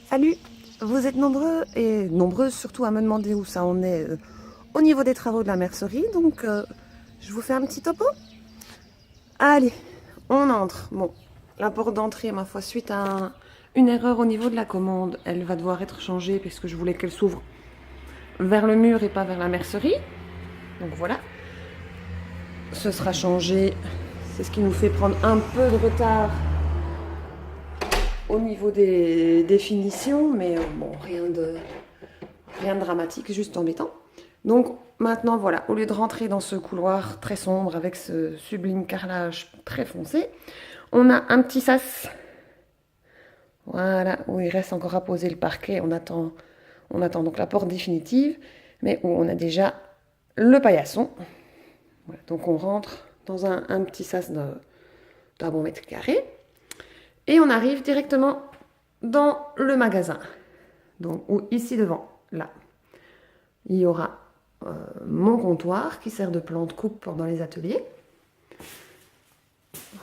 Salut, vous êtes nombreux et nombreuses surtout à me demander où ça en est au niveau des travaux de la mercerie, donc je vous fais un petit topo. Allez, on entre. Bon, la porte d'entrée, ma foi, suite à une erreur au niveau de la commande, elle va devoir être changée puisque je voulais qu'elle s'ouvre vers le mur et pas vers la mercerie. Donc voilà, ce sera changé. C'est ce qui nous fait prendre un peu de retard au niveau des finitions, mais bon, rien de dramatique, juste embêtant. Donc maintenant, voilà, au lieu de rentrer dans ce couloir très sombre avec ce sublime carrelage très foncé, on a un petit sas. Voilà, où il reste encore à poser le parquet. On attend donc la porte définitive, mais où on a déjà le paillasson. Voilà, donc on rentre dans un petit sas d'un bon mètre carré. Et on arrive directement dans le magasin. Donc, ici devant, là, il y aura mon comptoir qui sert de plan de coupe pendant les ateliers.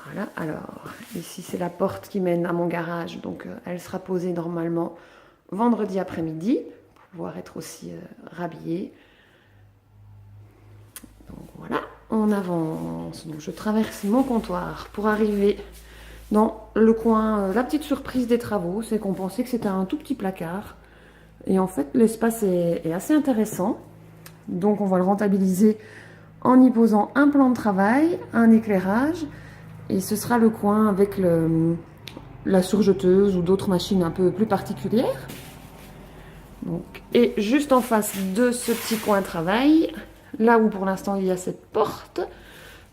Voilà, alors ici c'est la porte qui mène à mon garage, donc elle sera posée normalement vendredi après-midi pour pouvoir être aussi rhabillée. Donc voilà, on avance. Donc je traverse mon comptoir pour arriver dans le coin. La petite surprise des travaux, c'est qu'on pensait que c'était un tout petit placard. Et en fait, l'espace est assez intéressant. Donc on va le rentabiliser en y posant un plan de travail, un éclairage. Et ce sera le coin avec la surjeteuse ou d'autres machines un peu plus particulières. Donc, et juste en face de ce petit coin travail, là où pour l'instant il y a cette porte,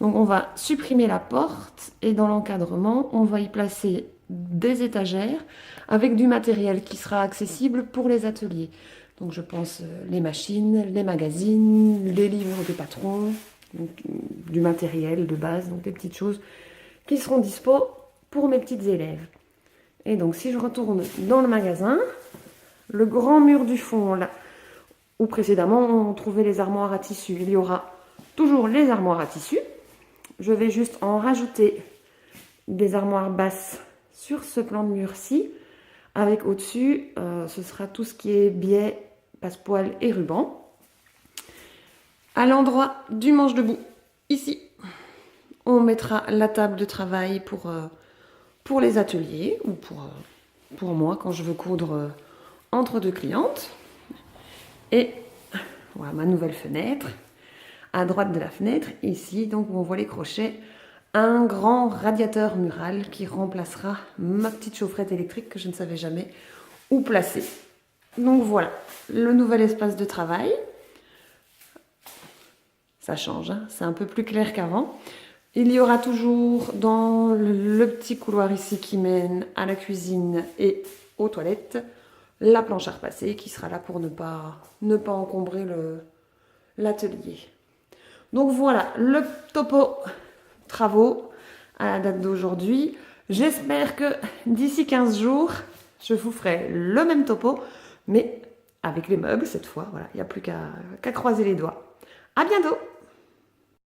donc on va supprimer la porte et dans l'encadrement, on va y placer des étagères avec du matériel qui sera accessible pour les ateliers. Donc je pense les machines, les magazines, les livres de patron, donc, du matériel de base, donc des petites choses qui seront dispo pour mes petites élèves. Et donc si je retourne dans le magasin, le grand mur du fond, là où précédemment on trouvait les armoires à tissu, il y aura toujours les armoires à tissu. Je vais juste en rajouter des armoires basses sur ce plan de mur-ci, avec au-dessus, ce sera tout ce qui est biais, passepoil et ruban. À l'endroit du manche debout, ici, on mettra la table de travail pour les ateliers ou pour moi quand je veux coudre entre deux clientes. Et voilà ma nouvelle fenêtre. À droite de la fenêtre, ici, donc où on voit les crochets, un grand radiateur mural qui remplacera ma petite chaufferette électrique que je ne savais jamais où placer. Donc voilà, le nouvel espace de travail. Ça change, hein, c'est un peu plus clair qu'avant. Il y aura toujours dans le petit couloir ici qui mène à la cuisine et aux toilettes, la planche à repasser qui sera là pour ne pas encombrer l'atelier. Donc voilà, le topo travaux à la date d'aujourd'hui. J'espère que d'ici 15 jours, je vous ferai le même topo, mais avec les meubles cette fois. Voilà, il n'y a plus qu'à croiser les doigts. À bientôt!